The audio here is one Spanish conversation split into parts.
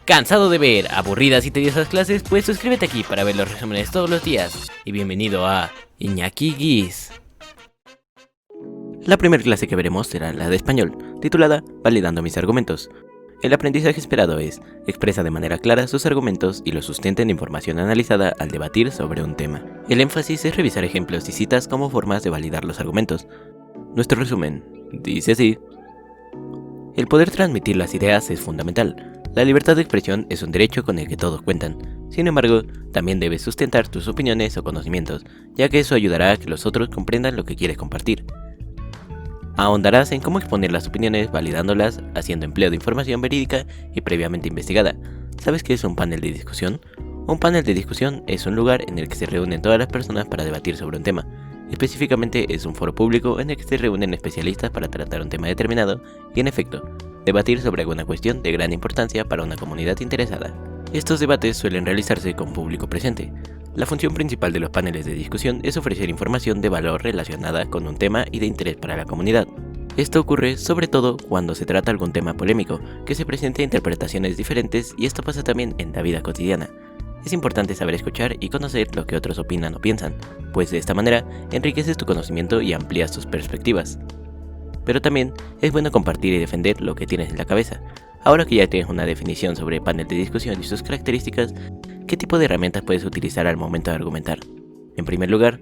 ¿Cansado de ver aburridas y tediosas clases? Pues suscríbete aquí para ver los resúmenes todos los días. Y bienvenido a Iñaki Guis. La primera clase que veremos será la de español, titulada Validando mis argumentos. El aprendizaje esperado es: expresa de manera clara sus argumentos y los sustenta en información analizada al debatir sobre un tema. El énfasis es revisar ejemplos y citas como formas de validar los argumentos. Nuestro resumen dice así: el poder transmitir las ideas es fundamental. La libertad de expresión es un derecho con el que todos cuentan. Sin embargo, también debes sustentar tus opiniones o conocimientos, ya que eso ayudará a que los otros comprendan lo que quieres compartir. Ahondarás en cómo exponer las opiniones, validándolas, haciendo empleo de información verídica y previamente investigada. ¿Sabes qué es un panel de discusión? Un panel de discusión es un lugar en el que se reúnen todas las personas para debatir sobre un tema. Específicamente es un foro público en el que se reúnen especialistas para tratar un tema determinado y, en efecto, debatir sobre alguna cuestión de gran importancia para una comunidad interesada. Estos debates suelen realizarse con público presente. La función principal de los paneles de discusión es ofrecer información de valor relacionada con un tema y de interés para la comunidad. Esto ocurre sobre todo cuando se trata algún tema polémico, que se presente interpretaciones diferentes, y esto pasa también en la vida cotidiana. Es importante saber escuchar y conocer lo que otros opinan o piensan, pues de esta manera enriqueces tu conocimiento y amplías tus perspectivas. Pero también es bueno compartir y defender lo que tienes en la cabeza. Ahora que ya tienes una definición sobre panel de discusión y sus características, ¿qué tipo de herramientas puedes utilizar al momento de argumentar? En primer lugar,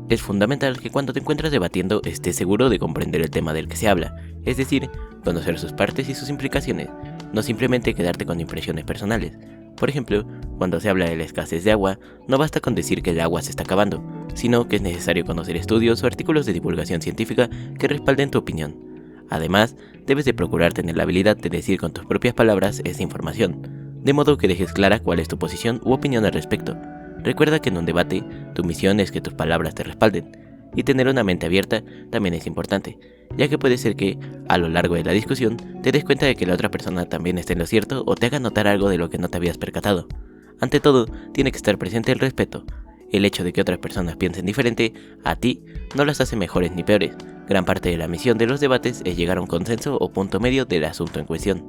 es fundamental que cuando te encuentras debatiendo estés seguro de comprender el tema del que se habla, es decir, conocer sus partes y sus implicaciones, no simplemente quedarte con impresiones personales. Por ejemplo, cuando se habla de la escasez de agua, no basta con decir que el agua se está acabando, sino que es necesario conocer estudios o artículos de divulgación científica que respalden tu opinión. Además, debes de procurar tener la habilidad de decir con tus propias palabras esa información, de modo que dejes clara cuál es tu posición u opinión al respecto. Recuerda que en un debate, tu misión es que tus palabras te respalden, y tener una mente abierta también es importante, ya que puede ser que, a lo largo de la discusión, te des cuenta de que la otra persona también está en lo cierto o te haga notar algo de lo que no te habías percatado. Ante todo, tiene que estar presente el respeto. El hecho de que otras personas piensen diferente a ti no las hace mejores ni peores. Gran parte de la misión de los debates es llegar a un consenso o punto medio del asunto en cuestión.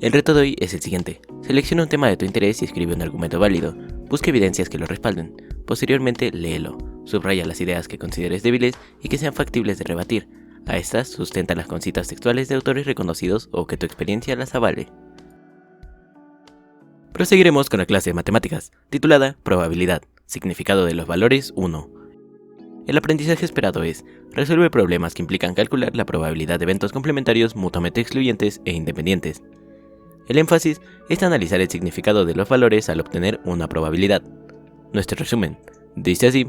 El reto de hoy es el siguiente: selecciona un tema de tu interés y escribe un argumento válido. Busca evidencias que lo respalden. Posteriormente, léelo. Subraya las ideas que consideres débiles y que sean factibles de rebatir. A estas, susténtalas con citas textuales de autores reconocidos o que tu experiencia las avale. Proseguiremos con la clase de matemáticas, titulada Probabilidad, significado de los valores 1. El aprendizaje esperado es: resuelve problemas que implican calcular la probabilidad de eventos complementarios mutuamente excluyentes e independientes. El énfasis es analizar el significado de los valores al obtener una probabilidad. Nuestro resumen dice así: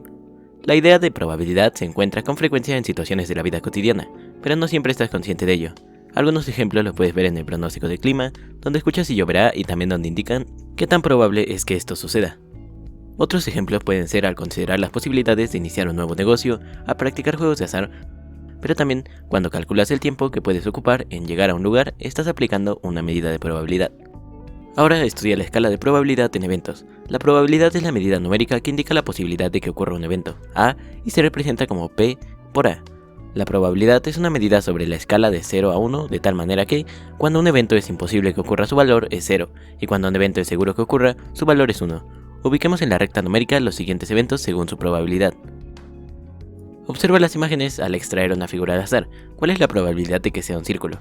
la idea de probabilidad se encuentra con frecuencia en situaciones de la vida cotidiana, pero no siempre estás consciente de ello. Algunos ejemplos los puedes ver en el pronóstico del clima, donde escuchas si lloverá y también donde indican qué tan probable es que esto suceda. Otros ejemplos pueden ser al considerar las posibilidades de iniciar un nuevo negocio, a practicar juegos de azar, pero también cuando calculas el tiempo que puedes ocupar en llegar a un lugar, estás aplicando una medida de probabilidad. Ahora estudia la escala de probabilidad en eventos. La probabilidad es la medida numérica que indica la posibilidad de que ocurra un evento, A, y se representa como P por A. La probabilidad es una medida sobre la escala de 0 a 1, de tal manera que, cuando un evento es imposible que ocurra, su valor es 0, y cuando un evento es seguro que ocurra, su valor es 1. Ubiquemos en la recta numérica los siguientes eventos según su probabilidad. Observa las imágenes al extraer una figura al azar. ¿Cuál es la probabilidad de que sea un círculo?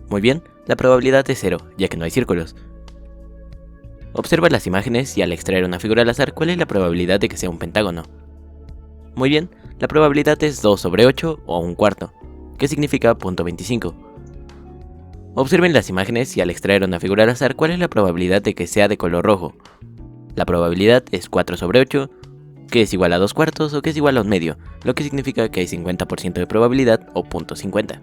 Muy bien, la probabilidad es 0, ya que no hay círculos. Observa las imágenes y al extraer una figura al azar, ¿cuál es la probabilidad de que sea un pentágono? Muy bien, la probabilidad es 2 sobre 8 o 1 cuarto, que significa 0.25. Observen las imágenes y al extraer una figura al azar, ¿cuál es la probabilidad de que sea de color rojo? La probabilidad es 4 sobre 8, que es igual a 2 cuartos o que es igual a 1 medio, lo que significa que hay 50% de probabilidad o 0.50.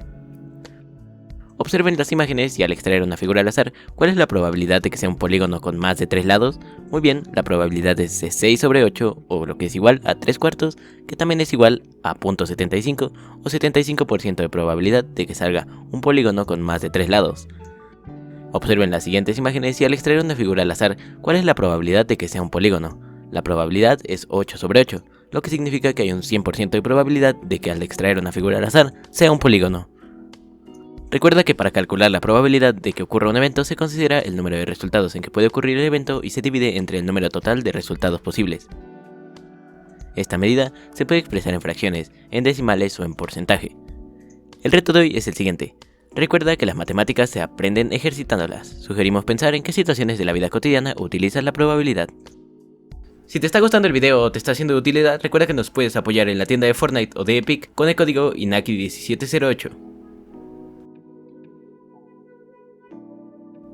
Observen las imágenes y al extraer una figura al azar, ¿cuál es la probabilidad de que sea un polígono con más de 3 lados? Muy bien, la probabilidad es 6 sobre 8, o lo que es igual a 3 cuartos, que también es igual a 0.75 o 75% de probabilidad de que salga un polígono con más de 3 lados. Observen las siguientes imágenes y al extraer una figura al azar, ¿cuál es la probabilidad de que sea un polígono? La probabilidad es 8 sobre 8, lo que significa que hay un 100% de probabilidad de que al extraer una figura al azar sea un polígono. Recuerda que para calcular la probabilidad de que ocurra un evento se considera el número de resultados en que puede ocurrir el evento y se divide entre el número total de resultados posibles. Esta medida se puede expresar en fracciones, en decimales o en porcentaje. El reto de hoy es el siguiente. Recuerda que las matemáticas se aprenden ejercitándolas. Sugerimos pensar en qué situaciones de la vida cotidiana utilizas la probabilidad. Si te está gustando el video o te está siendo de utilidad, recuerda que nos puedes apoyar en la tienda de Fortnite o de Epic con el código INAKI1708.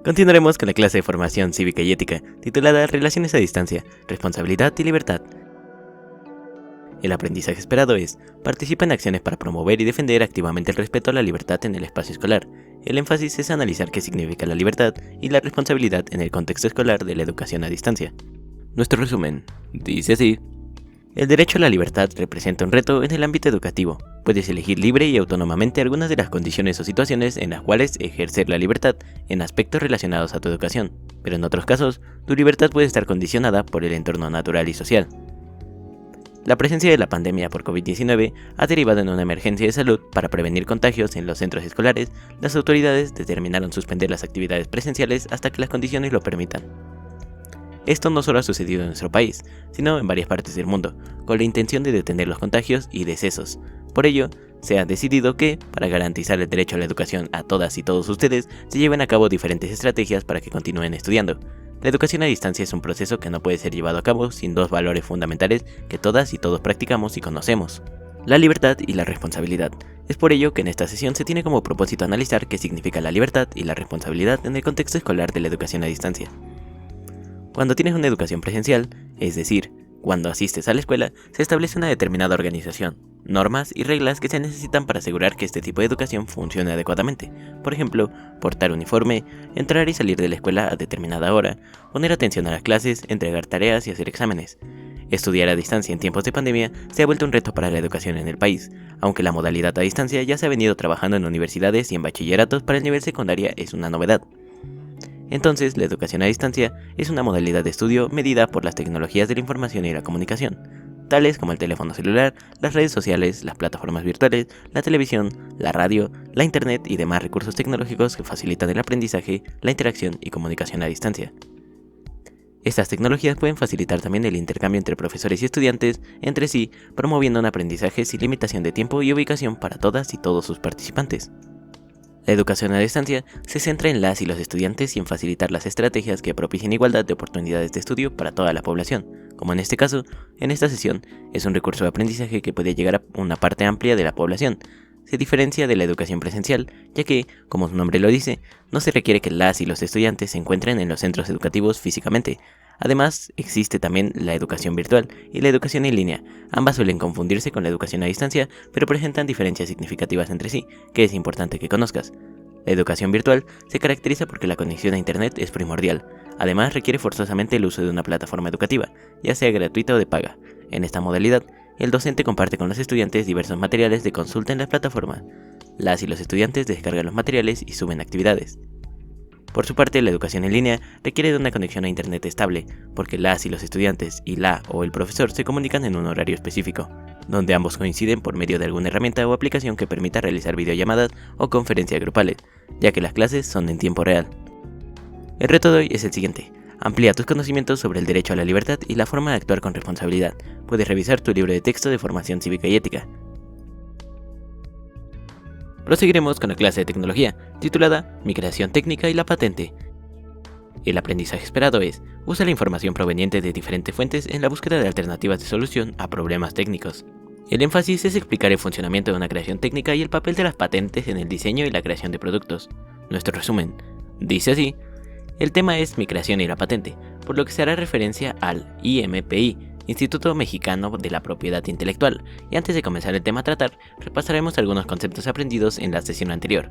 Continuaremos con la clase de formación cívica y ética, titulada Relaciones a distancia, responsabilidad y libertad. El aprendizaje esperado es: participa en acciones para promover y defender activamente el respeto a la libertad en el espacio escolar. El énfasis es analizar qué significa la libertad y la responsabilidad en el contexto escolar de la educación a distancia. Nuestro resumen dice así: el derecho a la libertad representa un reto en el ámbito educativo. Puedes elegir libre y autónomamente algunas de las condiciones o situaciones en las cuales ejercer la libertad en aspectos relacionados a tu educación, pero en otros casos, tu libertad puede estar condicionada por el entorno natural y social. La presencia de la pandemia por COVID-19 ha derivado en una emergencia de salud. Para prevenir contagios en los centros escolares, las autoridades determinaron suspender las actividades presenciales hasta que las condiciones lo permitan. Esto no solo ha sucedido en nuestro país, sino en varias partes del mundo, con la intención de detener los contagios y decesos. Por ello, se ha decidido que, para garantizar el derecho a la educación a todas y todos ustedes, se lleven a cabo diferentes estrategias para que continúen estudiando. La educación a distancia es un proceso que no puede ser llevado a cabo sin dos valores fundamentales que todas y todos practicamos y conocemos: la libertad y la responsabilidad. Es por ello que en esta sesión se tiene como propósito analizar qué significa la libertad y la responsabilidad en el contexto escolar de la educación a distancia. Cuando tienes una educación presencial, es decir, cuando asistes a la escuela, se establece una determinada organización, normas y reglas que se necesitan para asegurar que este tipo de educación funcione adecuadamente. Por ejemplo, portar uniforme, entrar y salir de la escuela a determinada hora, poner atención a las clases, entregar tareas y hacer exámenes. Estudiar a distancia en tiempos de pandemia se ha vuelto un reto para la educación en el país, aunque la modalidad a distancia ya se ha venido trabajando en universidades y en bachilleratos para el nivel secundaria es una novedad. Entonces, la educación a distancia es una modalidad de estudio medida por las tecnologías de la información y la comunicación, tales como el teléfono celular, las redes sociales, las plataformas virtuales, la televisión, la radio, la internet y demás recursos tecnológicos que facilitan el aprendizaje, la interacción y comunicación a distancia. Estas tecnologías pueden facilitar también el intercambio entre profesores y estudiantes entre sí, promoviendo un aprendizaje sin limitación de tiempo y ubicación para todas y todos sus participantes. La educación a distancia se centra en las y los estudiantes y en facilitar las estrategias que propicien igualdad de oportunidades de estudio para toda la población, como en este caso, en esta sesión, es un recurso de aprendizaje que puede llegar a una parte amplia de la población. Se diferencia de la educación presencial, ya que, como su nombre lo dice, no se requiere que las y los estudiantes se encuentren en los centros educativos físicamente. Además, existe también la educación virtual y la educación en línea. Ambas suelen confundirse con la educación a distancia, pero presentan diferencias significativas entre sí, que es importante que conozcas. La educación virtual se caracteriza porque la conexión a Internet es primordial. Además, requiere forzosamente el uso de una plataforma educativa, ya sea gratuita o de paga. En esta modalidad, el docente comparte con los estudiantes diversos materiales de consulta en la plataforma. Las y los estudiantes descargan los materiales y suben actividades. Por su parte, la educación en línea requiere de una conexión a Internet estable, porque las y los estudiantes y la o el profesor se comunican en un horario específico, donde ambos coinciden por medio de alguna herramienta o aplicación que permita realizar videollamadas o conferencias grupales, ya que las clases son en tiempo real. El reto de hoy es el siguiente: amplía tus conocimientos sobre el derecho a la libertad y la forma de actuar con responsabilidad. Puedes revisar tu libro de texto de formación cívica y ética. Proseguiremos con la clase de tecnología, titulada Migración técnica y la patente. El aprendizaje esperado es: usa la información proveniente de diferentes fuentes en la búsqueda de alternativas de solución a problemas técnicos. El énfasis es explicar el funcionamiento de una creación técnica y el papel de las patentes en el diseño y la creación de productos. Nuestro resumen dice así: el tema es migración y la patente, por lo que se hará referencia al IMPI, Instituto Mexicano de la Propiedad Intelectual, y antes de comenzar el tema a tratar, repasaremos algunos conceptos aprendidos en la sesión anterior.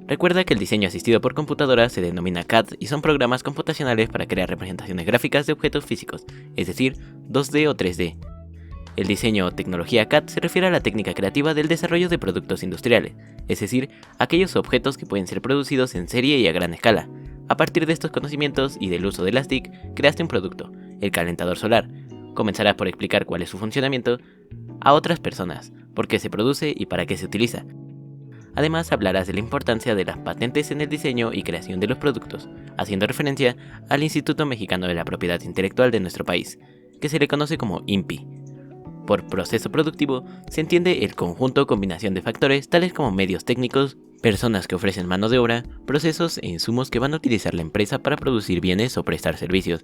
Recuerda que el diseño asistido por computadora se denomina CAD y son programas computacionales para crear representaciones gráficas de objetos físicos, es decir, 2D o 3D. El diseño o tecnología CAD se refiere a la técnica creativa del desarrollo de productos industriales, es decir, aquellos objetos que pueden ser producidos en serie y a gran escala. A partir de estos conocimientos y del uso de las TIC, creaste un producto, el calentador solar. Comenzarás por explicar cuál es su funcionamiento a otras personas, por qué se produce y para qué se utiliza. Además hablarás de la importancia de las patentes en el diseño y creación de los productos, haciendo referencia al Instituto Mexicano de la Propiedad Intelectual de nuestro país, que se le conoce como INPI. Por proceso productivo se entiende el conjunto o combinación de factores tales como medios técnicos, personas que ofrecen mano de obra, procesos e insumos que van a utilizar la empresa para producir bienes o prestar servicios.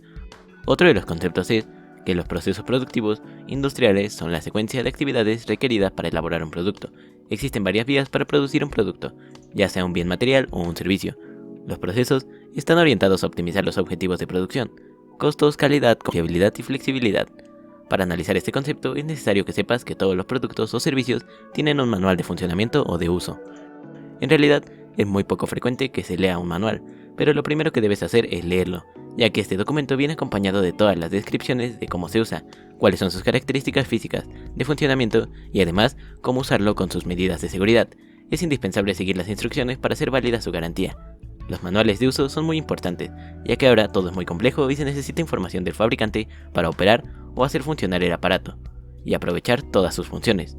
Otro de los conceptos es que los procesos productivos industriales son la secuencia de actividades requeridas para elaborar un producto. Existen varias vías para producir un producto, ya sea un bien material o un servicio. Los procesos están orientados a optimizar los objetivos de producción, costos, calidad, confiabilidad y flexibilidad. Para analizar este concepto es necesario que sepas que todos los productos o servicios tienen un manual de funcionamiento o de uso. En realidad, es muy poco frecuente que se lea un manual, pero lo primero que debes hacer es leerlo, ya que este documento viene acompañado de todas las descripciones de cómo se usa, cuáles son sus características físicas, de funcionamiento y además cómo usarlo con sus medidas de seguridad. Es indispensable seguir las instrucciones para hacer válida su garantía. Los manuales de uso son muy importantes, ya que ahora todo es muy complejo y se necesita información del fabricante para operar o hacer funcionar el aparato, y aprovechar todas sus funciones.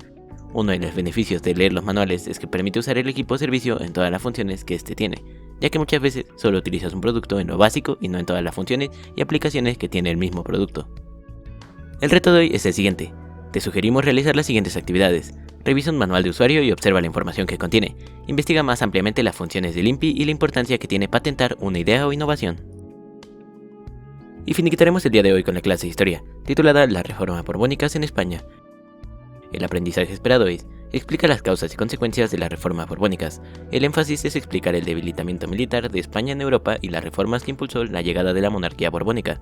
Uno de los beneficios de leer los manuales es que permite usar el equipo o servicio en todas las funciones que éste tiene, ya que muchas veces solo utilizas un producto en lo básico y no en todas las funciones y aplicaciones que tiene el mismo producto. El reto de hoy es el siguiente. Te sugerimos realizar las siguientes actividades. Revisa un manual de usuario y observa la información que contiene. Investiga más ampliamente las funciones del INPI y la importancia que tiene patentar una idea o innovación. Y finiquitaremos el día de hoy con la clase de historia, titulada Las reformas borbónicas en España. El aprendizaje esperado es: explica las causas y consecuencias de las reformas borbónicas. El énfasis es explicar el debilitamiento militar de España en Europa y las reformas que impulsó la llegada de la monarquía borbónica.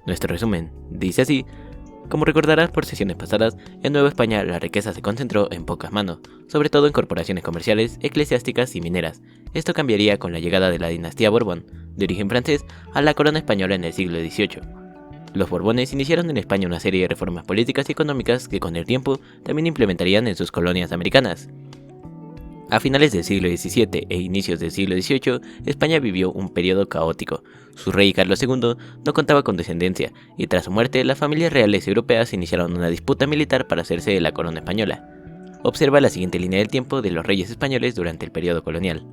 Nuestro resumen dice así: como recordarás por sesiones pasadas, en Nueva España la riqueza se concentró en pocas manos, sobre todo en corporaciones comerciales, eclesiásticas y mineras. Esto cambiaría con la llegada de la dinastía Borbón, de origen francés, a la corona española en el siglo XVIII. Los Borbones iniciaron en España una serie de reformas políticas y económicas que con el tiempo también implementarían en sus colonias americanas. A finales del siglo XVII e inicios del siglo XVIII, España vivió un periodo caótico. Su rey Carlos II no contaba con descendencia, y tras su muerte las familias reales europeas iniciaron una disputa militar para hacerse de la corona española. Observa la siguiente línea del tiempo de los reyes españoles durante el periodo colonial.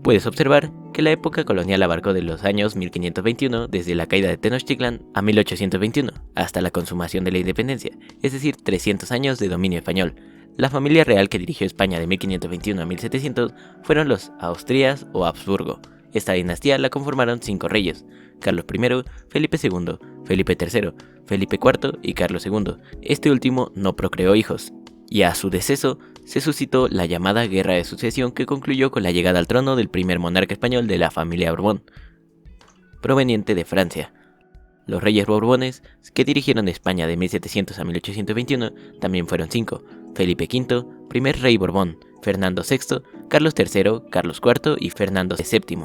Puedes observar que la época colonial abarcó de los años 1521, desde la caída de Tenochtitlan, a 1821, hasta la consumación de la independencia, es decir, 300 años de dominio español. La familia real que dirigió España de 1521 a 1700 fueron los Austrías o Habsburgo. Esta dinastía la conformaron 5 reyes: Carlos I, Felipe II, Felipe III, Felipe IV y Carlos II. Este último no procreó hijos, y a su deceso se suscitó la llamada Guerra de Sucesión, que concluyó con la llegada al trono del primer monarca español de la familia Borbón, proveniente de Francia. Los reyes borbones que dirigieron España de 1700 a 1821 también fueron 5: Felipe V, primer rey Borbón, Fernando VI, Carlos III, Carlos IV y Fernando VII.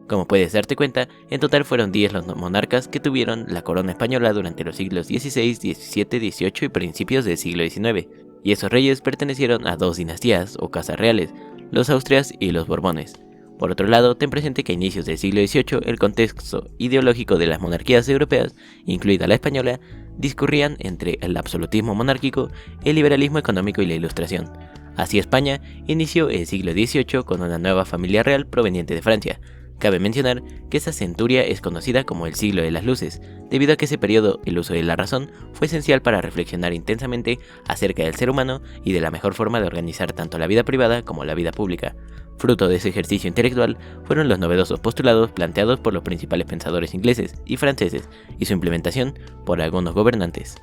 Como puedes darte cuenta, en total fueron 10 los monarcas que tuvieron la corona española durante los siglos XVI, XVII, XVIII y principios del siglo XIX, y esos reyes pertenecieron a 2 dinastías o casas reales, los Austrias y los Borbones. Por otro lado, ten presente que a inicios del siglo XVIII el contexto ideológico de las monarquías europeas, incluida la española, discurrían entre el absolutismo monárquico, el liberalismo económico y la Ilustración. Así España inició el siglo XVIII con una nueva familia real proveniente de Francia. Cabe mencionar que esa centuria es conocida como el siglo de las luces, debido a que ese periodo el uso de la razón fue esencial para reflexionar intensamente acerca del ser humano y de la mejor forma de organizar tanto la vida privada como la vida pública. Fruto de ese ejercicio intelectual fueron los novedosos postulados planteados por los principales pensadores ingleses y franceses y su implementación por algunos gobernantes.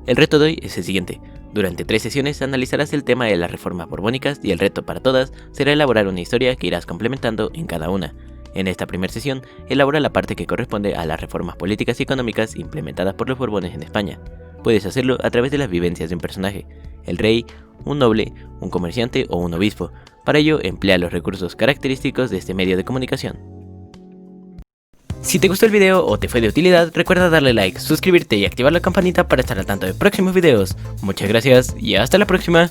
El reto de hoy es el siguiente. Durante 3 sesiones analizarás el tema de las reformas borbónicas y el reto para todas será elaborar una historia que irás complementando en cada una. En esta primera sesión, elabora la parte que corresponde a las reformas políticas y económicas implementadas por los Borbones en España. Puedes hacerlo a través de las vivencias de un personaje: el rey, un noble, un comerciante o un obispo. Para ello, emplea los recursos característicos de este medio de comunicación. Si te gustó el video o te fue de utilidad, recuerda darle like, suscribirte y activar la campanita para estar al tanto de próximos videos. Muchas gracias y hasta la próxima.